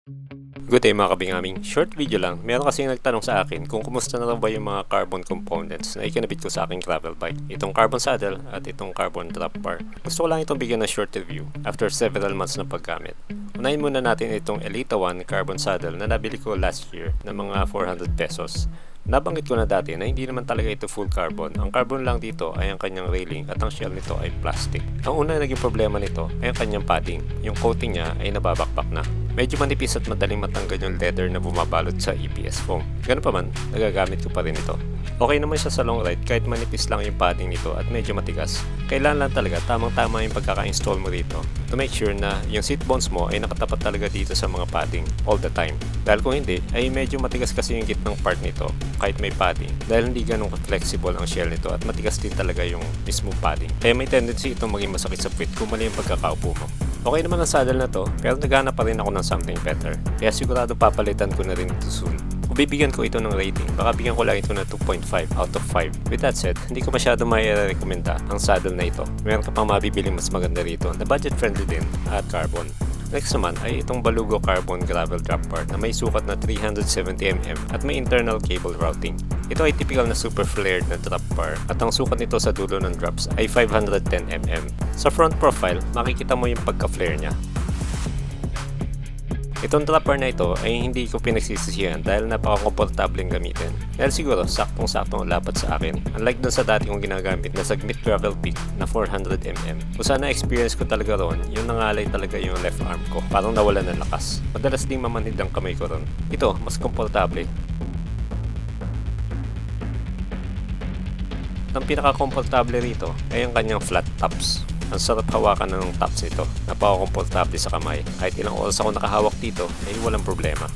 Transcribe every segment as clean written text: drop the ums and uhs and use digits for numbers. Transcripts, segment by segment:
Good day mga kabingaming. Short video lang. Meron kasing nagtanong sa akin kung kumusta na raw ba yung mga carbon components na ikinabit ko sa aking travel bike. Itong carbon saddle at itong carbon drop bar. Gusto ko lang itong bigyan ng short review after several months na paggamit. Unahin muna natin itong Elita 1 carbon saddle na nabili ko last year ng mga 400 pesos. Nabanggit ko na dati na hindi naman talaga ito full carbon. Ang carbon lang dito ay ang kanyang railing at ang shell nito ay plastic. Ang unang naging problema nito ay ang kanyang padding. Yung coating niya ay nababakbak na. Medyo manipis at madaling matanggal yung leather na bumabalot sa EPS foam. Ganun pa man, nagagamit ko pa rin ito. Okay naman siya sa long ride kahit manipis lang yung padding nito at medyo matigas. Kailangan lang talaga tamang-tama yung pagkaka-install mo dito to make sure na yung seat bones mo ay nakatapat talaga dito sa mga padding all the time. Dahil kung hindi, ay medyo matigas kasi yung gitnang part nito kahit may padding dahil hindi ganun flexible ang shell nito at matigas din talaga yung mismo padding. Kaya may tendency itong maging masakit sa puwit kung mali yung pagkakaupo mo. Okay naman ang saddle na to, pero naghanap pa rin ako ng something better. Kaya sigurado papalitan ko na rin ito soon. Kung bibigyan ko ito ng rating, baka bigyan ko lang ito ng 2.5 out of 5. With that said, hindi ko masyado mai-rekomenda ang saddle na ito. Meron ka pang mabibiling mas maganda rito na budget friendly din at carbon. Next naman ay itong Balugo Carbon Gravel Drop Bar na may sukat na 370mm at may internal cable routing. Ito ay typical na super flared na drop bar at ang sukat nito sa dulo ng drops ay 510mm. Sa front profile, makikita mo yung pagka-flare niya. Itong drop bar na ito ay hindi ko pinagsisisihan dahil napaka-komportableng gamitin. Dahil siguro saktong-saktong lapat sa akin. Unlike dun sa dati kong ginagamit na Sagmit Gravel Peak na 400mm. Kung sana experience ko talaga ron, yung nangalay talaga yung left arm ko. Parang nawalan ng lakas. Madalas ding mamanhid ang kamay ko ron. Ito, mas komportable. Ang pinaka-komportable rito ay ang kanyang flat tops. Ang sarap hawakan ng tops nito. Napaka-komportable sa kamay. Kahit ilang oras ako nakahawak dito ay walang problema.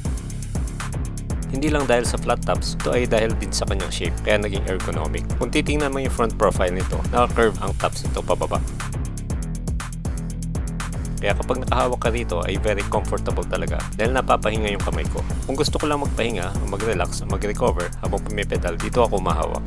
Hindi lang dahil sa flat tops, ito ay dahil din sa kanyang shape kaya naging ergonomic. Kung titingnan mo yung front profile nito, naka-curve ang tops nito pababa. Kaya kapag nakahawak ka rito ay very comfortable talaga dahil napapahinga yung kamay ko. Kung gusto ko lang magpahinga, mag-relax, mag-recover habang pumipedal, dito ako mahawak.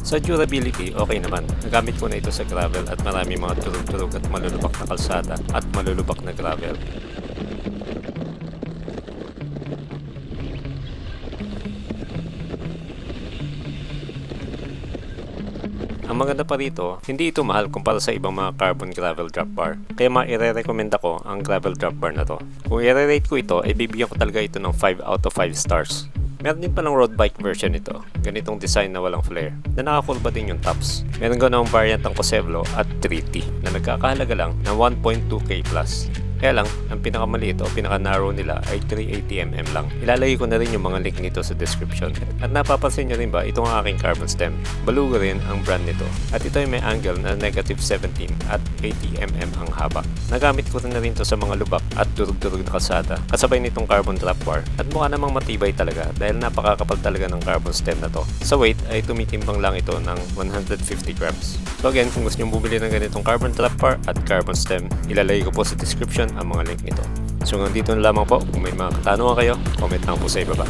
Sa durability, okay naman. Nagamit ko na ito sa gravel at marami mga turog-turog at malulubak na kalsada at malulubak na gravel. Ang maganda pa rito, hindi ito mahal kumpara sa ibang mga carbon gravel drop bar. Kaya maire-recommend ako ang gravel drop bar na to. Kung i-rate ko ito, ay bibigyan ko talaga ito ng 5 out of 5 stars. Meron din palang road bike version nito. Ganitong design na walang flare. Na nakakurba din yung tops. Meron ganang variant ng Cosevlo at 3T na nagkakahalaga lang ng 1.2k plus. Kaya lang, ang pinakamaliit o pinaka-narrow nila ay 380mm lang. Ilalagay ko na rin yung mga link nito sa description. At napapansin nyo rin ba, itong aking carbon stem. Balugo rin ang brand nito. At ito ay may angle na negative 17 at 80mm ang haba. Nagamit ko rin na rin to sa mga lubak at durug-durug na kalsada. Kasabay nitong carbon drop bar. At mukha namang matibay talaga dahil napakakapal talaga ng carbon stem na to. Sa weight ay tumitimbang lang ito ng 150 grams. So again, kung gusto nyo bumili ng ganitong carbon drop bar at carbon stem, ilalagay ko po sa description ang mga link nito. So hanggang dito na lamang po. Kung may mga katanungan kayo, comment lang po sa ibaba.